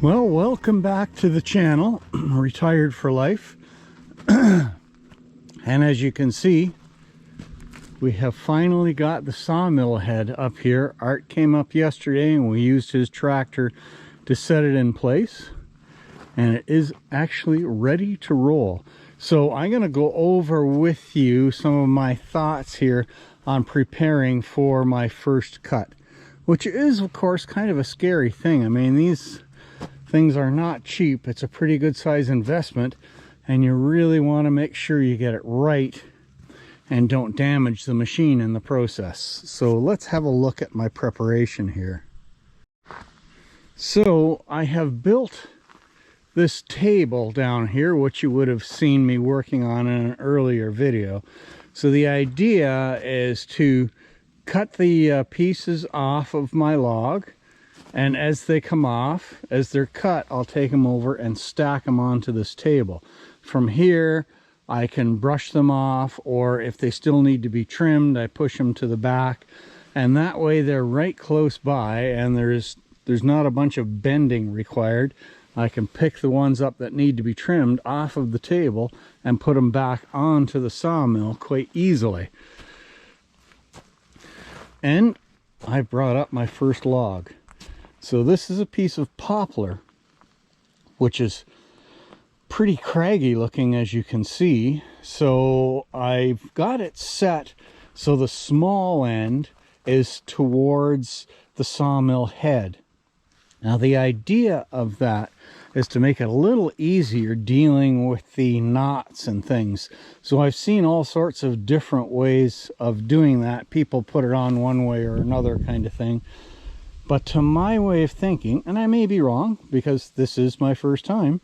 Well, welcome back to the channel. Retired for life. And as you can see, we have finally got the sawmill head up here. Art came up yesterday and we used his tractor to set it in place, and it is actually ready to roll. So I'm going to go over with you some of my thoughts here on preparing for my first cut, which is of course kind of a scary thing. I mean, these things are not cheap. It's a pretty good size investment, and you really want to make sure you get it right and don't damage the machine in the process. So let's have a look at my preparation here. So I have built this table down here, which you would have seen me working on in an earlier video. So the idea is to cut the pieces off of my log, and as they come off, as they're cut, I'll take them over and stack them onto this table. From here, I can brush them off, or if they still need to be trimmed, I push them to the back, and that way they're right close by, and there's not a bunch of bending required. I can pick the ones up that need to be trimmed off of the table and put them back onto the sawmill quite easily. And I brought up my first log. So this is a piece of poplar, which is pretty craggy looking, as you can see. So I've got it set so the small end is towards the sawmill head. Now the idea of that is to make it a little easier dealing with the knots and things. So I've seen all sorts of different ways of doing that. People put it on one way or another kind of thing. But to my way of thinking, and I may be wrong because this is my first time,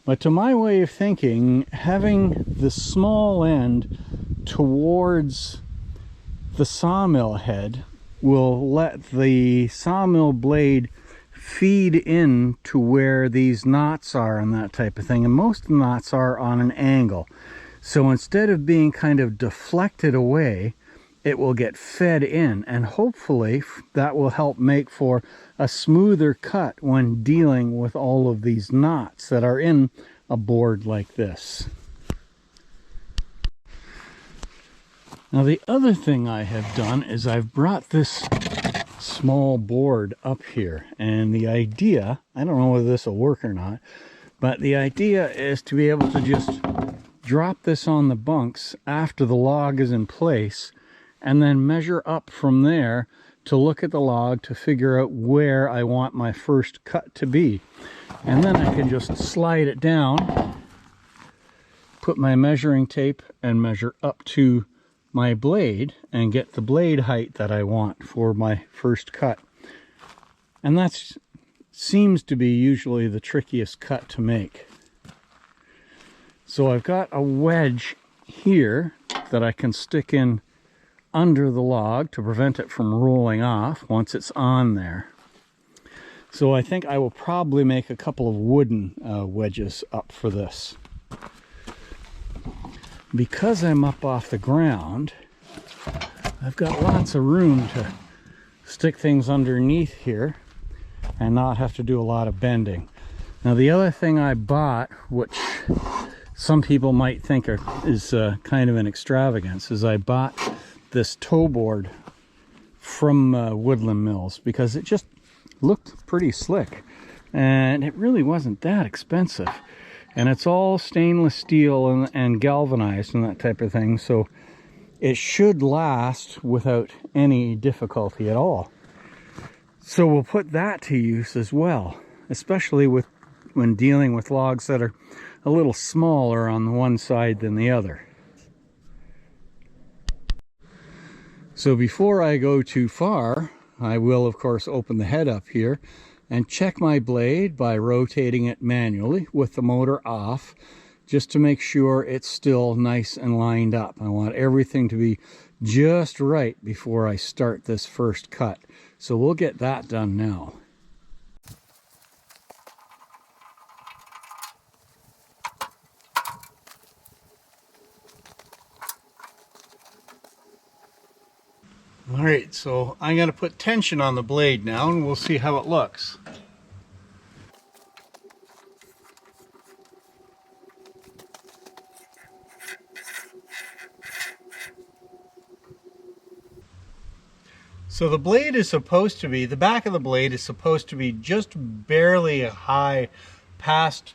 but to my way of thinking, having the small end towards the sawmill head will let the sawmill blade feed in to where these knots are and that type of thing. And most of the knots are on an angle. So instead of being kind of deflected away, it will get fed in, and hopefully that will help make for a smoother cut when dealing with all of these knots that are in a board like this. Now the other thing I have done is I've brought this small board up here, and the idea, I don't know whether this will work or not, but the idea is to be able to just drop this on the bunks after the log is in place, and then measure up from there to look at the log to figure out where I want my first cut to be. And then I can just slide it down, put my measuring tape and measure up to my blade and get the blade height that I want for my first cut. And that seems to be usually the trickiest cut to make. So I've got a wedge here that I can stick in under the log to prevent it from rolling off once it's on there. So I think I will probably make a couple of wooden wedges up for this. Because I'm up off the ground, I've got lots of room to stick things underneath here and not have to do a lot of bending. Now the other thing I bought, which some people might think is kind of an extravagance, is I bought this toe board from Woodland Mills because it just looked pretty slick, and it really wasn't that expensive, and it's all stainless steel and galvanized and that type of thing, so it should last without any difficulty at all. So we'll put that to use as well, especially when dealing with logs that are a little smaller on the one side than the other. So before I go too far, I will of course open the head up here and check my blade by rotating it manually with the motor off, just to make sure it's still nice and lined up. I want everything to be just right before I start this first cut. So we'll get that done now. All right, so I'm going to put tension on the blade now and we'll see how it looks. So the blade is supposed to be, the back of the blade is supposed to be just barely high past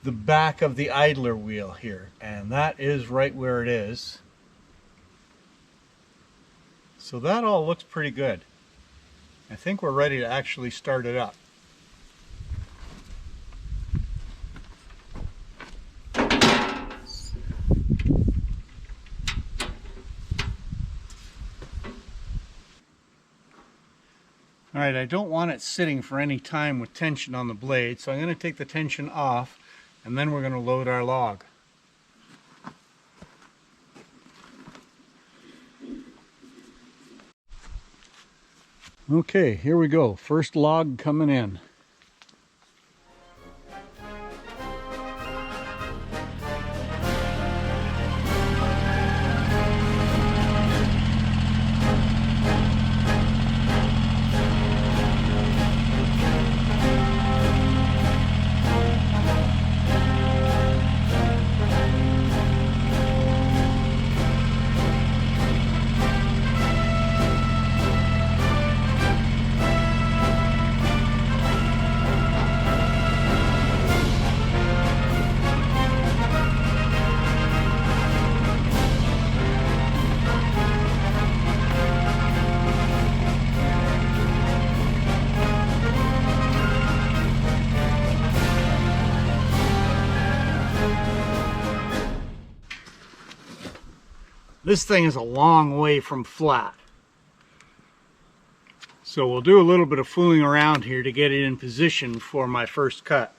the back of the idler wheel here. And that is right where it is. So that all looks pretty good. I think we're ready to actually start it up. All right, I don't want it sitting for any time with tension on the blade, so I'm going to take the tension off, and then we're going to load our log. Okay, here we go. First log coming in. This thing is a long way from flat. So we'll do a little bit of fooling around here to get it in position for my first cut.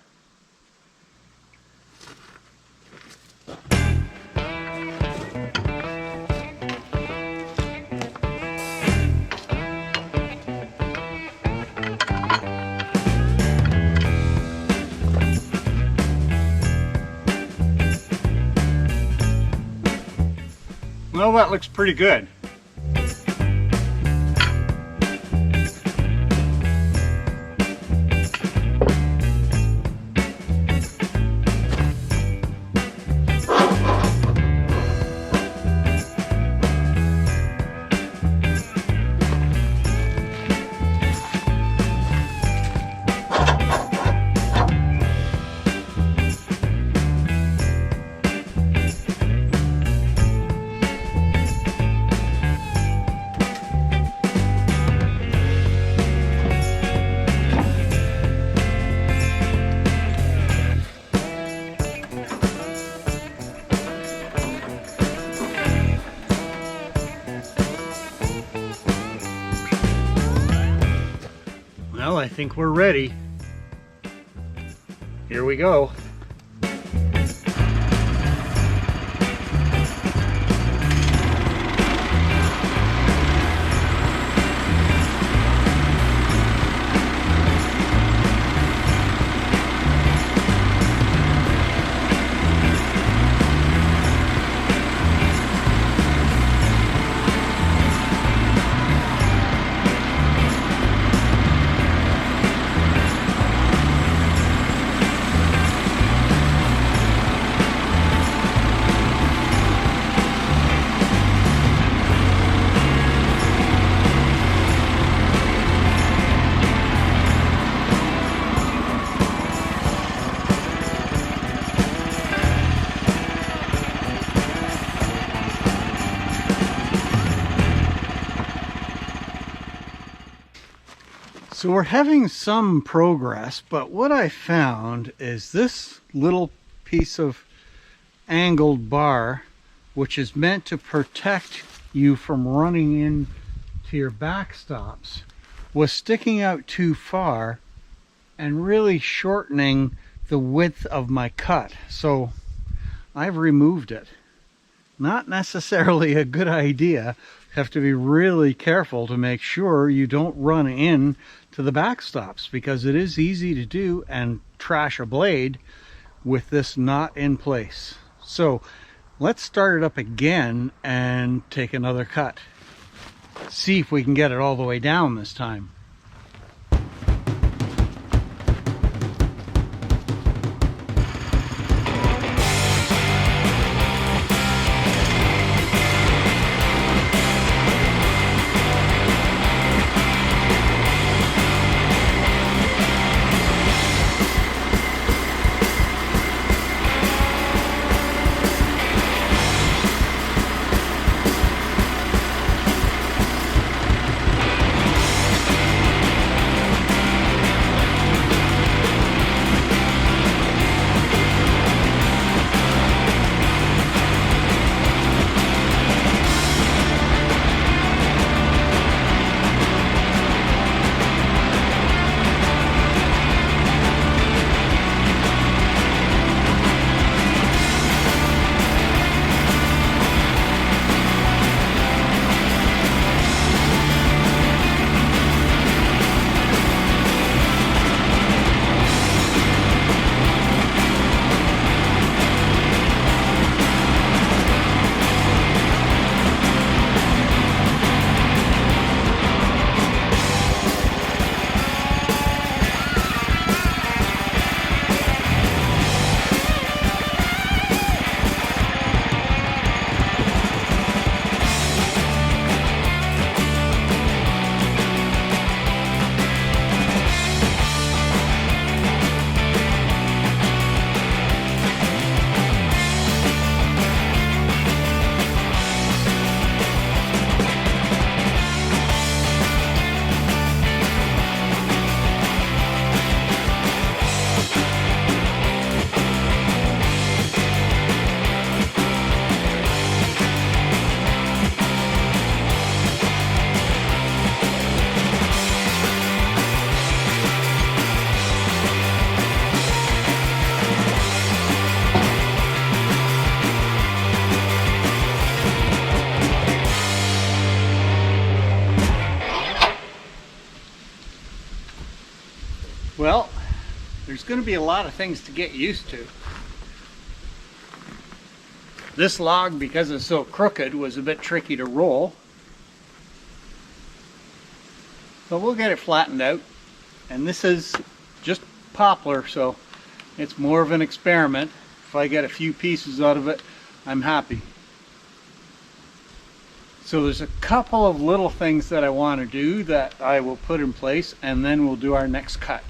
Well, that looks pretty good. Well, I think we're ready. Here we go. So we're having some progress, but what I found is this little piece of angled bar, which is meant to protect you from running into your backstops, was sticking out too far and really shortening the width of my cut. So I've removed it. Not necessarily a good idea. You have to be really careful to make sure you don't run in to the backstops, because it is easy to do and trash a blade with this not in place. So let's start it up again and take another cut. See if we can get it all the way down this time. going to be a lot of things to get used to. This log, because it's so crooked, was a bit tricky to roll. But we'll get it flattened out. And this is just poplar, so it's more of an experiment. If I get a few pieces out of it, I'm happy. So there's a couple of little things that I want to do that I will put in place, and then we'll do our next cut.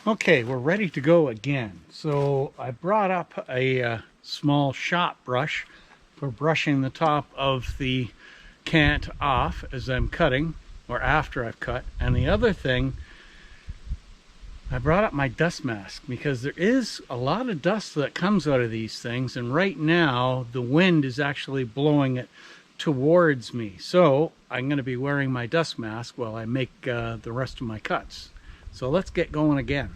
Okay, we're ready to go again. So I brought up a small shop brush for brushing the top of the cant off as I'm cutting, or after I've cut. And the other thing, I brought up my dust mask because there is a lot of dust that comes out of these things, and right now the wind is actually blowing it towards me. So I'm going to be wearing my dust mask while I make the rest of my cuts. So let's get going again.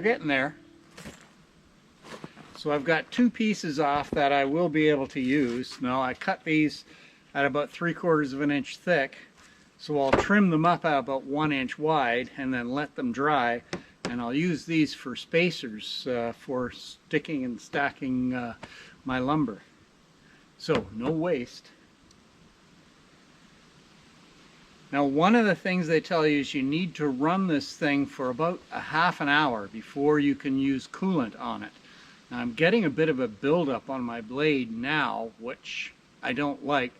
Getting there. So I've got two pieces off that I will be able to use. Now I cut these at about 3/4 of an inch thick, so I'll trim them up at about 1 inch wide and then let them dry, and I'll use these for spacers for sticking and stacking my lumber. So no waste. Now, one of the things they tell you is you need to run this thing for about a half an hour before you can use coolant on it. Now, I'm getting a bit of a buildup on my blade now, which I don't like,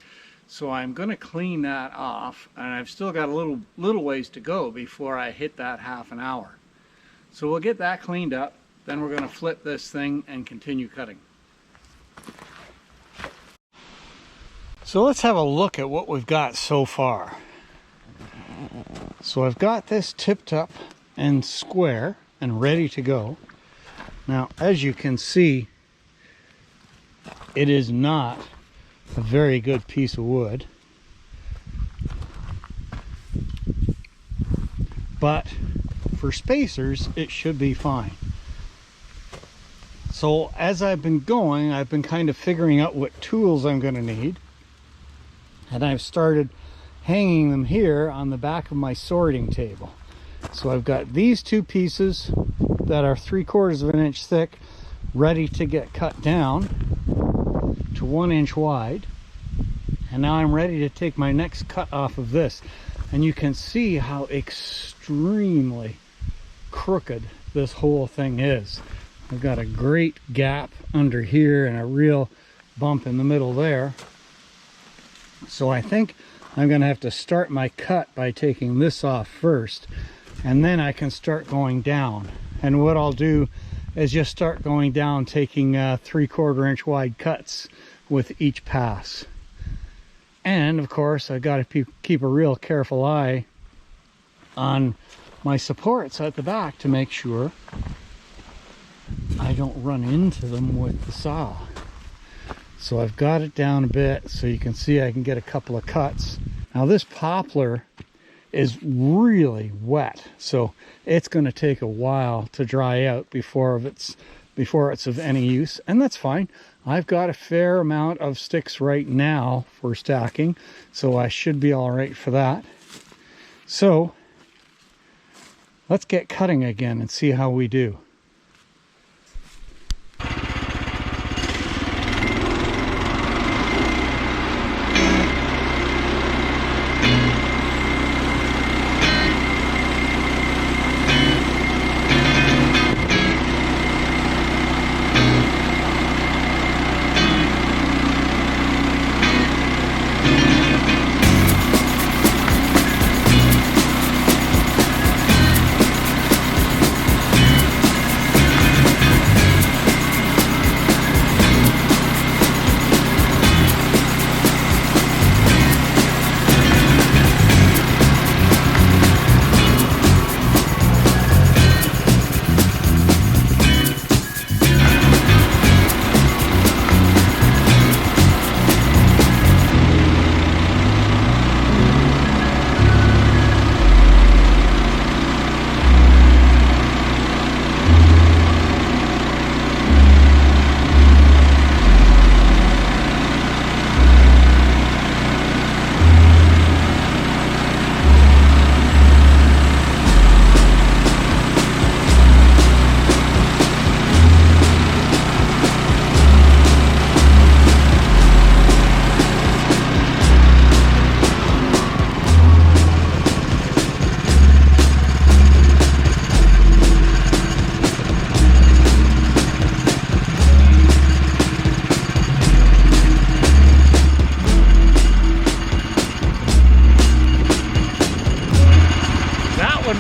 so I'm going to clean that off, and I've still got a little ways to go before I hit that half an hour. So we'll get that cleaned up, then we're going to flip this thing and continue cutting. So let's have a look at what we've got so far. So I've got this tipped up and square and ready to go. Now, as you can see, it is not a very good piece of wood, but for spacers it should be fine. So as I've been going, I've been kind of figuring out what tools I'm going to need, and I've started hanging them here on the back of my sorting table. So I've got these two pieces that are 3/4 of an inch thick, ready to get cut down to 1 inch wide. And now I'm ready to take my next cut off of this. And you can see how extremely crooked this whole thing is. I've got a great gap under here and a real bump in the middle there. So I think I'm going to have to start my cut by taking this off first, and then I can start going down. And what I'll do is just start going down, taking 3/4 inch wide cuts with each pass. And of course I've got to keep a real careful eye on my supports at the back to make sure I don't run into them with the saw. So I've got it down a bit so you can see I can get a couple of cuts. Now this poplar is really wet, so it's going to take a while to dry out before it's of any use, and that's fine. I've got a fair amount of sticks right now for stacking, so I should be all right for that. So let's get cutting again and see how we do.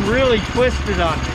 Really twisted on me.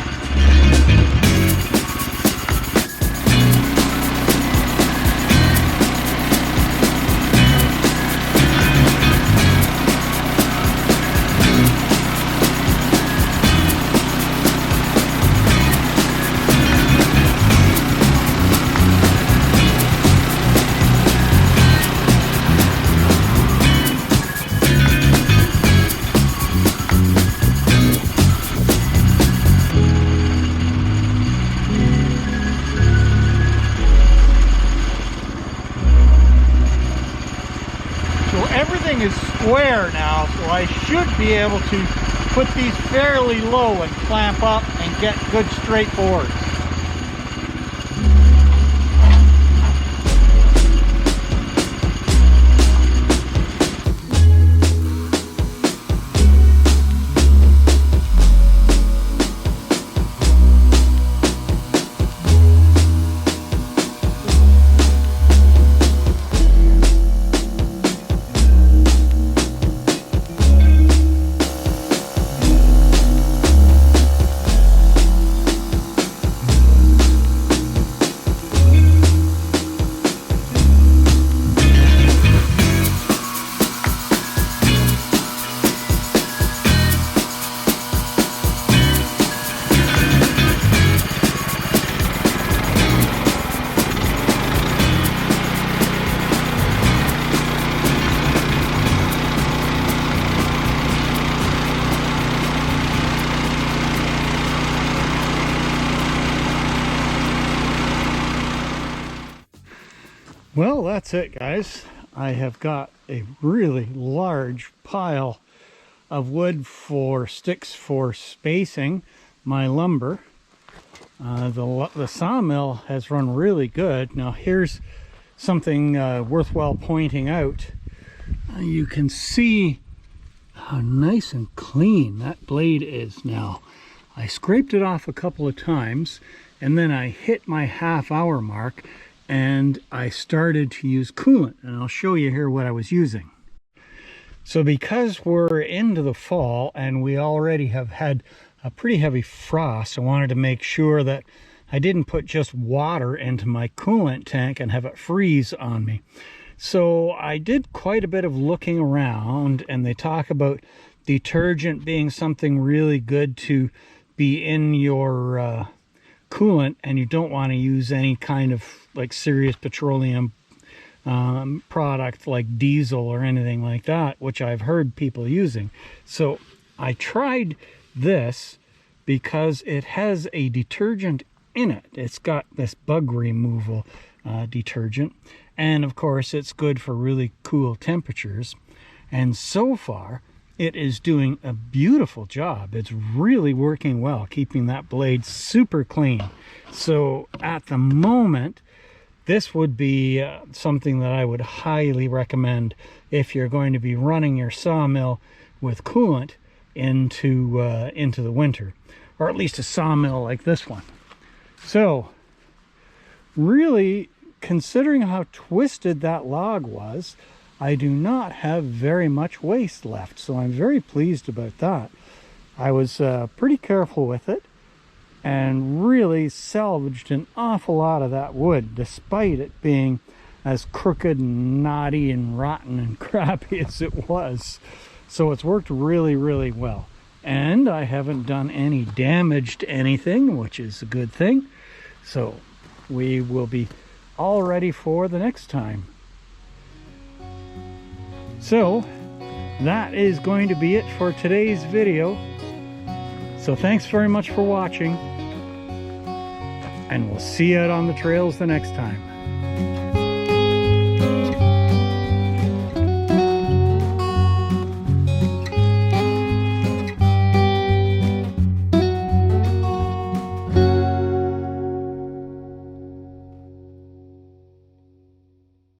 Everything is square now, so I should be able to put these fairly low and clamp up and get good straight boards. Well, that's it, guys. I have got a really large pile of wood for sticks for spacing my lumber. The sawmill has run really good. Now here's something worthwhile pointing out. You can see how nice and clean that blade is now. I scraped it off a couple of times, and then I hit my half-hour mark and I started to use coolant, and I'll show you here what I was using. So because we're into the fall and we already have had a pretty heavy frost, I wanted to make sure that I didn't put just water into my coolant tank and have it freeze on me. So I did quite a bit of looking around, and they talk about detergent being something really good to be in your coolant, and you don't want to use any kind of like serious petroleum product like diesel or anything like that, which I've heard people using. So I tried this because it has a detergent in it. It's got this bug removal detergent, and of course it's good for really cool temperatures, and so far it is doing a beautiful job. It's really working well, keeping that blade super clean. So at the moment, this would be something that I would highly recommend if you're going to be running your sawmill with coolant into the winter, or at least a sawmill like this one. So really, considering how twisted that log was, I do not have very much waste left, so I'm very pleased about that. I was pretty careful with it and really salvaged an awful lot of that wood, despite it being as crooked and knotty and rotten and crappy as it was. So it's worked really, really well. And I haven't done any damage to anything, which is a good thing. So we will be all ready for the next time. So that is going to be it for today's video. So thanks very much for watching, and we'll see you out on the trails the next time.